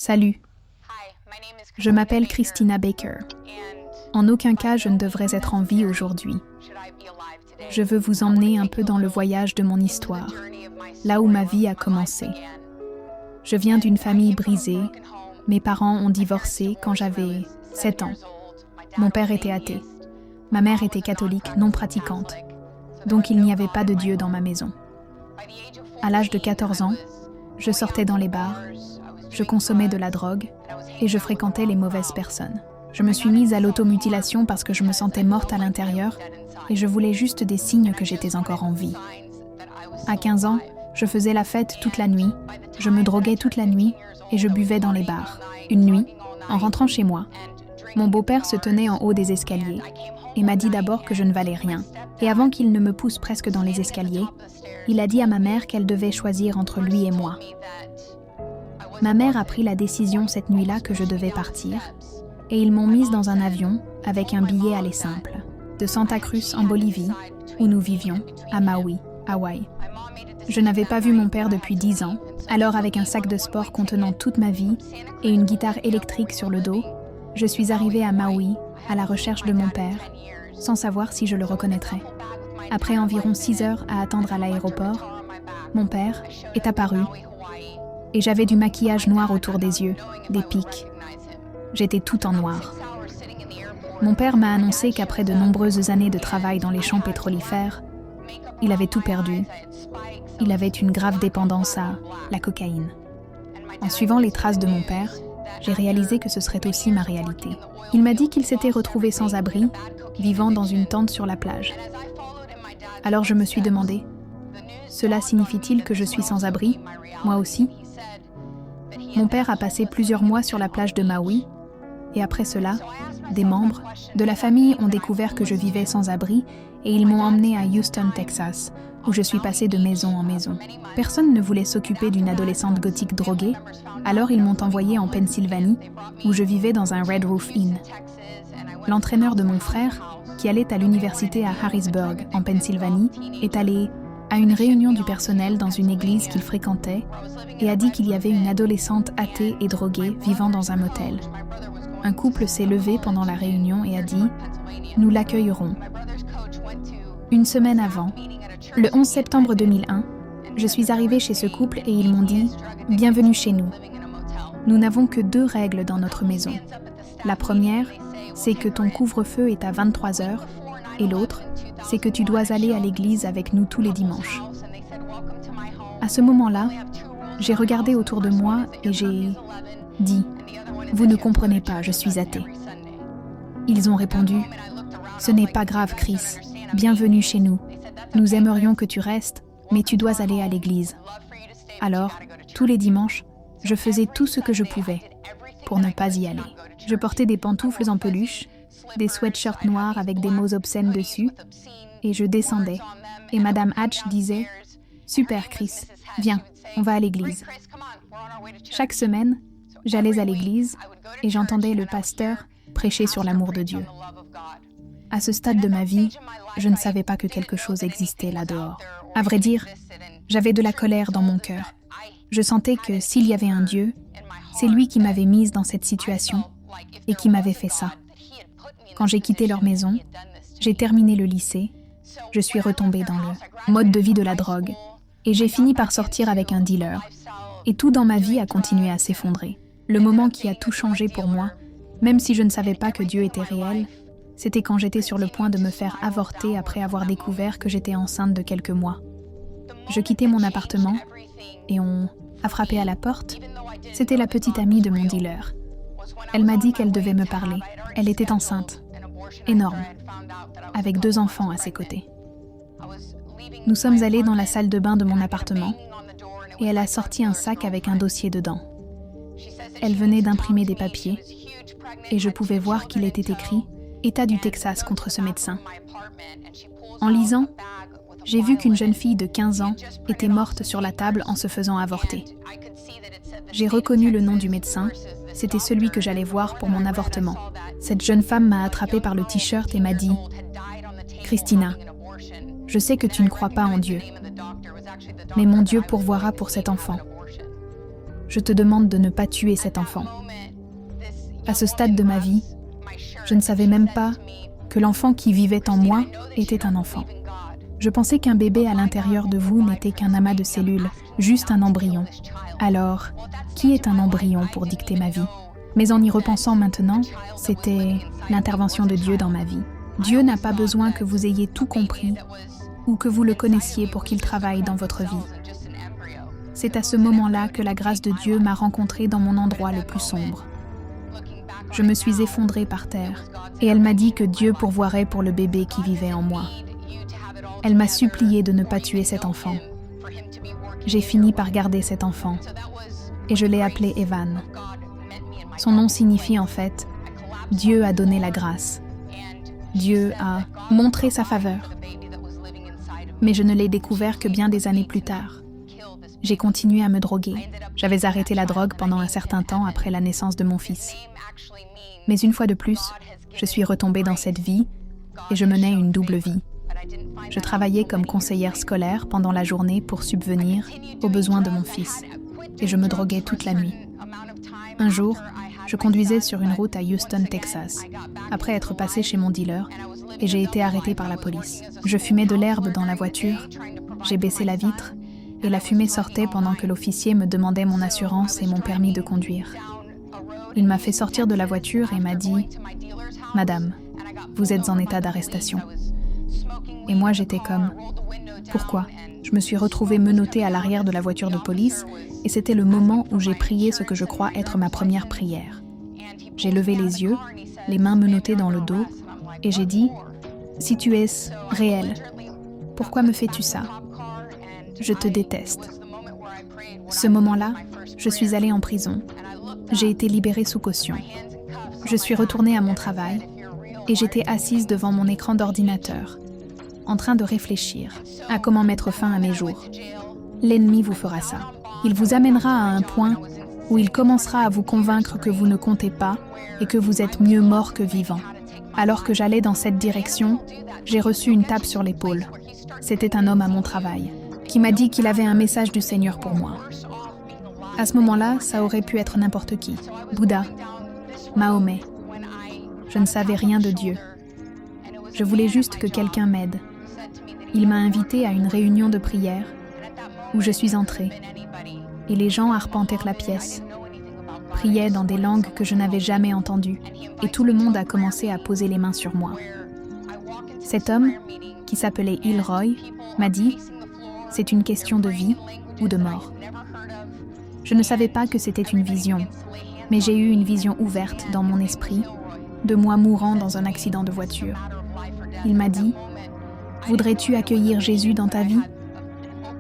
Salut, je m'appelle Christina Baker. En aucun cas je ne devrais être en vie aujourd'hui. Je veux vous emmener un peu dans le voyage de mon histoire, là où ma vie a commencé. Je viens d'une famille brisée. Mes parents ont divorcé quand j'avais 7 ans. Mon père était athée. Ma mère était catholique non pratiquante. Donc il n'y avait pas de Dieu dans ma maison. À l'âge de 14 ans, je sortais dans les bars, je consommais de la drogue et je fréquentais les mauvaises personnes. Je me suis mise à l'automutilation parce que je me sentais morte à l'intérieur et je voulais juste des signes que j'étais encore en vie. À 15 ans, je faisais la fête toute la nuit, je me droguais toute la nuit et je buvais dans les bars. Une nuit, en rentrant chez moi, mon beau-père se tenait en haut des escaliers et m'a dit d'abord que je ne valais rien. Et avant qu'il ne me pousse presque dans les escaliers, il a dit à ma mère qu'elle devait choisir entre lui et moi. Ma mère a pris la décision cette nuit-là que je devais partir, et ils m'ont mise dans un avion avec un billet aller simple, de Santa Cruz en Bolivie, où nous vivions, à Maui, Hawaï. Je n'avais pas vu mon père depuis 10 ans, alors avec un sac de sport contenant toute ma vie et une guitare électrique sur le dos, je suis arrivée à Maui, à la recherche de mon père, sans savoir si je le reconnaîtrais. Après environ 6 heures à attendre à l'aéroport, mon père est apparu et j'avais du maquillage noir autour des yeux, des pics. J'étais tout en noir. Mon père m'a annoncé qu'après de nombreuses années de travail dans les champs pétrolifères, il avait tout perdu. Il avait une grave dépendance à la cocaïne. En suivant les traces de mon père, j'ai réalisé que ce serait aussi ma réalité. Il m'a dit qu'il s'était retrouvé sans abri, vivant dans une tente sur la plage. Alors je me suis demandé, cela signifie-t-il que je suis sans abri, moi aussi? Mon père a passé plusieurs mois sur la plage de Maui, et après cela, des membres de la famille ont découvert que je vivais sans abri et ils m'ont emmené à Houston, Texas, où je suis passée de maison en maison. Personne ne voulait s'occuper d'une adolescente gothique droguée, alors ils m'ont envoyée en Pennsylvanie, où je vivais dans un Red Roof Inn. L'entraîneur de mon frère, qui allait à l'université à Harrisburg, en Pennsylvanie, est allé à une réunion du personnel dans une église qu'il fréquentait et a dit qu'il y avait une adolescente athée et droguée vivant dans un motel. Un couple s'est levé pendant la réunion et a dit « Nous l'accueillerons ». Une semaine avant, le 11 septembre 2001, je suis arrivée chez ce couple et ils m'ont dit « Bienvenue chez nous ». Nous n'avons que 2 règles dans notre maison. La première, c'est que ton couvre-feu est à 23 heures et l'autre, c'est que tu dois aller à l'église avec nous tous les dimanches. À ce moment-là, j'ai regardé autour de moi et j'ai dit « Vous ne comprenez pas, je suis athée ». Ils ont répondu « Ce n'est pas grave, Chris, bienvenue chez nous. Nous aimerions que tu restes, mais tu dois aller à l'église. » Alors, tous les dimanches, je faisais tout ce que je pouvais pour ne pas y aller. Je portais des pantoufles en peluche, des sweatshirts noirs avec des mots obscènes dessus, et je descendais. Et Madame Hatch disait « Super, Chris, viens, on va à l'église. » Chaque semaine, j'allais à l'église et j'entendais le pasteur prêcher sur l'amour de Dieu. À ce stade de ma vie, je ne savais pas que quelque chose existait là dehors. À vrai dire, j'avais de la colère dans mon cœur. Je sentais que s'il y avait un Dieu, c'est lui qui m'avait mise dans cette situation et qui m'avait fait ça. Quand j'ai quitté leur maison, j'ai terminé le lycée, je suis retombée dans le mode de vie de la drogue et j'ai fini par sortir avec un dealer. Et tout dans ma vie a continué à s'effondrer. Le moment qui a tout changé pour moi, même si je ne savais pas que Dieu était réel, c'était quand j'étais sur le point de me faire avorter après avoir découvert que j'étais enceinte de quelques mois. Je quittais mon appartement et on a frappé à la porte. C'était la petite amie de mon dealer. Elle m'a dit qu'elle devait me parler. Elle était enceinte, énorme, avec 2 enfants à ses côtés. Nous sommes allés dans la salle de bain de mon appartement et elle a sorti un sac avec un dossier dedans. Elle venait d'imprimer des papiers et je pouvais voir qu'il était écrit « État du Texas contre ce médecin ». En lisant, j'ai vu qu'une jeune fille de 15 ans était morte sur la table en se faisant avorter. J'ai reconnu le nom du médecin, c'était celui que j'allais voir pour mon avortement. Cette jeune femme m'a attrapée par le t-shirt et m'a dit « Christina, je sais que tu ne crois pas en Dieu, mais mon Dieu pourvoira pour cet enfant. Je te demande de ne pas tuer cet enfant. » À ce stade de ma vie, je ne savais même pas que l'enfant qui vivait en moi était un enfant. Je pensais qu'un bébé à l'intérieur de vous n'était qu'un amas de cellules, juste un embryon. Alors, qui est un embryon pour dicter ma vie ? Mais en y repensant maintenant, c'était l'intervention de Dieu dans ma vie. Dieu n'a pas besoin que vous ayez tout compris ou que vous le connaissiez pour qu'il travaille dans votre vie. C'est à ce moment-là que la grâce de Dieu m'a rencontrée dans mon endroit le plus sombre. Je me suis effondrée par terre et elle m'a dit que Dieu pourvoirait pour le bébé qui vivait en moi. Elle m'a supplié de ne pas tuer cet enfant. J'ai fini par garder cet enfant et je l'ai appelé Evan. Son nom signifie en fait « Dieu a donné la grâce ». Dieu a montré sa faveur. Mais je ne l'ai découvert que bien des années plus tard. J'ai continué à me droguer. J'avais arrêté la drogue pendant un certain temps après la naissance de mon fils. Mais une fois de plus, je suis retombée dans cette vie et je menais une double vie. Je travaillais comme conseillère scolaire pendant la journée pour subvenir aux besoins de mon fils et je me droguais toute la nuit. Un jour, je conduisais sur une route à Houston, Texas, après être passée chez mon dealer et j'ai été arrêtée par la police. Je fumais de l'herbe dans la voiture, j'ai baissé la vitre et la fumée sortait pendant que l'officier me demandait mon assurance et mon permis de conduire. Il m'a fait sortir de la voiture et m'a dit « Madame, vous êtes en état d'arrestation. » Et moi j'étais comme « Pourquoi ?» Je me suis retrouvée menottée à l'arrière de la voiture de police et c'était le moment où j'ai prié ce que je crois être ma première prière. J'ai levé les yeux, les mains menottées dans le dos et j'ai dit « Si tu es réel, pourquoi me fais-tu ça ? Je te déteste. » Ce moment-là, je suis allée en prison. J'ai été libérée sous caution. Je suis retournée à mon travail et j'étais assise devant mon écran d'ordinateur, en train de réfléchir à comment mettre fin à mes jours. L'ennemi vous fera ça. Il vous amènera à un point où il commencera à vous convaincre que vous ne comptez pas et que vous êtes mieux mort que vivant. Alors que j'allais dans cette direction, j'ai reçu une tape sur l'épaule. C'était un homme à mon travail qui m'a dit qu'il avait un message du Seigneur pour moi. À ce moment-là, ça aurait pu être n'importe qui. Bouddha, Mahomet. Je ne savais rien de Dieu. Je voulais juste que quelqu'un m'aide. Il m'a invitée à une réunion de prière où je suis entrée et les gens arpentèrent la pièce, priaient dans des langues que je n'avais jamais entendues et tout le monde a commencé à poser les mains sur moi. Cet homme, qui s'appelait Ilroy, m'a dit « C'est une question de vie ou de mort ». Je ne savais pas que c'était une vision, mais j'ai eu une vision ouverte dans mon esprit de moi mourant dans un accident de voiture. Il m'a dit « Voudrais-tu accueillir Jésus dans ta vie ?»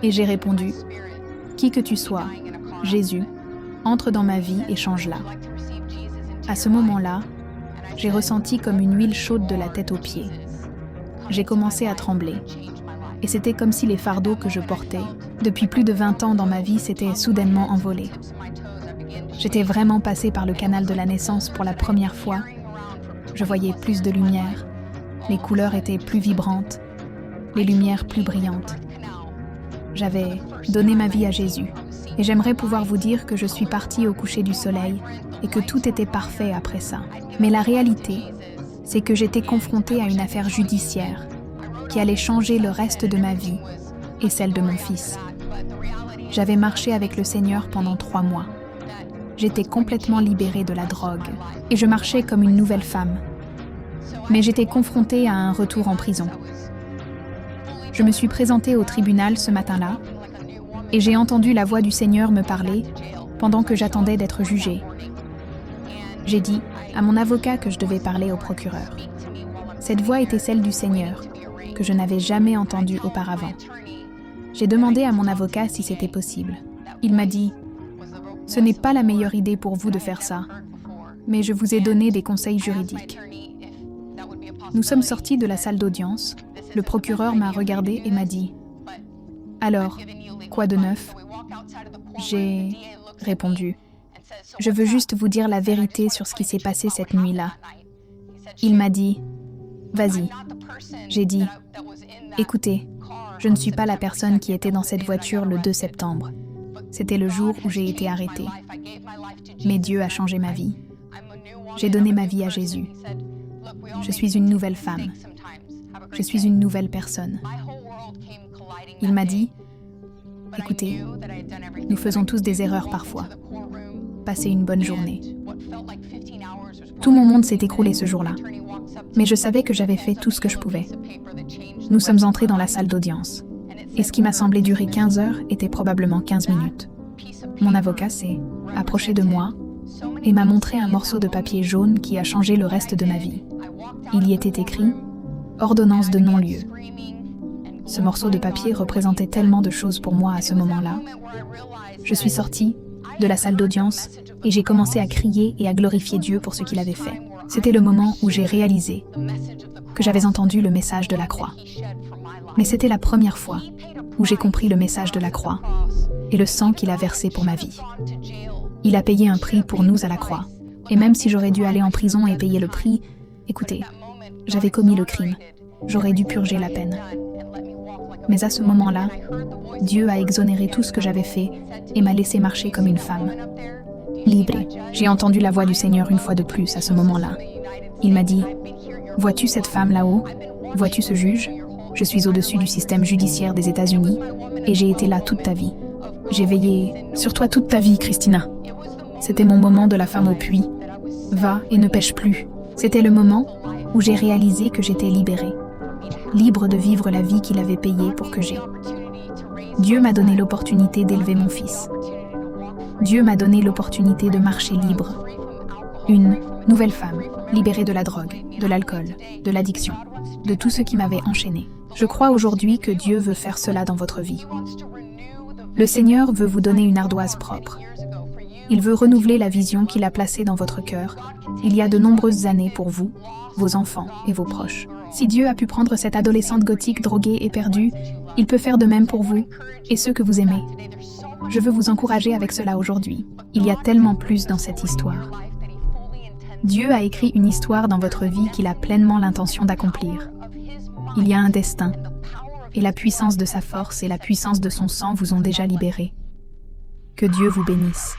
Et j'ai répondu « Qui que tu sois, Jésus, entre dans ma vie et change-la. » À ce moment-là, j'ai ressenti comme une huile chaude de la tête aux pieds. J'ai commencé à trembler. Et c'était comme si les fardeaux que je portais, depuis plus de 20 ans dans ma vie, s'étaient soudainement envolés. J'étais vraiment passée par le canal de la naissance pour la première fois. Je voyais plus de lumière. Les couleurs étaient plus vibrantes, les lumières plus brillantes. J'avais donné ma vie à Jésus. Et j'aimerais pouvoir vous dire que je suis partie au coucher du soleil et que tout était parfait après ça. Mais la réalité, c'est que j'étais confrontée à une affaire judiciaire qui allait changer le reste de ma vie et celle de mon fils. J'avais marché avec le Seigneur pendant 3 mois. J'étais complètement libérée de la drogue et je marchais comme une nouvelle femme. Mais j'étais confrontée à un retour en prison. Je me suis présentée au tribunal ce matin-là et j'ai entendu la voix du Seigneur me parler pendant que j'attendais d'être jugée. J'ai dit à mon avocat que je devais parler au procureur. Cette voix était celle du Seigneur, que je n'avais jamais entendue auparavant. J'ai demandé à mon avocat si c'était possible. Il m'a dit « Ce n'est pas la meilleure idée pour vous de faire ça, mais je vous ai donné des conseils juridiques. » Nous sommes sortis de la salle d'audience. Le procureur m'a regardé et m'a dit « Alors, quoi de neuf ?» J'ai répondu « Je veux juste vous dire la vérité sur ce qui s'est passé cette nuit-là. » Il m'a dit « Vas-y. » J'ai dit « Écoutez, je ne suis pas la personne qui était dans cette voiture le 2 septembre. C'était le jour où j'ai été arrêtée. Mais Dieu a changé ma vie. J'ai donné ma vie à Jésus. Je suis une nouvelle femme. Je suis une nouvelle personne. Il m'a dit, « Écoutez, nous faisons tous des erreurs parfois. Passez une bonne journée. » Tout mon monde s'est écroulé ce jour-là. Mais je savais que j'avais fait tout ce que je pouvais. Nous sommes entrés dans la salle d'audience. Et ce qui m'a semblé durer 15 heures était probablement 15 minutes. Mon avocat s'est approché de moi et m'a montré un morceau de papier jaune qui a changé le reste de ma vie. Il y était écrit « Ordonnance de non-lieu ». Ce morceau de papier représentait tellement de choses pour moi à ce moment-là. Je suis sortie de la salle d'audience et j'ai commencé à crier et à glorifier Dieu pour ce qu'il avait fait. C'était le moment où j'ai réalisé que j'avais entendu le message de la croix. Mais c'était la première fois où j'ai compris le message de la croix et le sang qu'il a versé pour ma vie. Il a payé un prix pour nous à la croix. Et même si j'aurais dû aller en prison et payer le prix, écoutez, j'avais commis le crime. J'aurais dû purger la peine. Mais à ce moment-là, Dieu a exonéré tout ce que j'avais fait et m'a laissé marcher comme une femme. Libre. J'ai entendu la voix du Seigneur une fois de plus à ce moment-là. Il m'a dit, « Vois-tu cette femme là-haut? Vois-tu ce juge? Je suis au-dessus du système judiciaire des États-Unis et j'ai été là toute ta vie. J'ai veillé sur toi toute ta vie, Christina. C'était mon moment de la femme au puits. Va et ne pêche plus. » C'était le moment où j'ai réalisé que j'étais libérée. Libre de vivre la vie qu'il avait payée pour que j'aie. Dieu m'a donné l'opportunité d'élever mon fils. Dieu m'a donné l'opportunité de marcher libre. Une nouvelle femme, libérée de la drogue, de l'alcool, de l'addiction, de tout ce qui m'avait enchaînée. Je crois aujourd'hui que Dieu veut faire cela dans votre vie. Le Seigneur veut vous donner une ardoise propre. Il veut renouveler la vision qu'il a placée dans votre cœur, il y a de nombreuses années pour vous, vos enfants et vos proches. Si Dieu a pu prendre cette adolescente gothique droguée et perdue, il peut faire de même pour vous et ceux que vous aimez. Je veux vous encourager avec cela aujourd'hui. Il y a tellement plus dans cette histoire. Dieu a écrit une histoire dans votre vie qu'il a pleinement l'intention d'accomplir. Il y a un destin, et la puissance de sa force et la puissance de son sang vous ont déjà libéré. Que Dieu vous bénisse.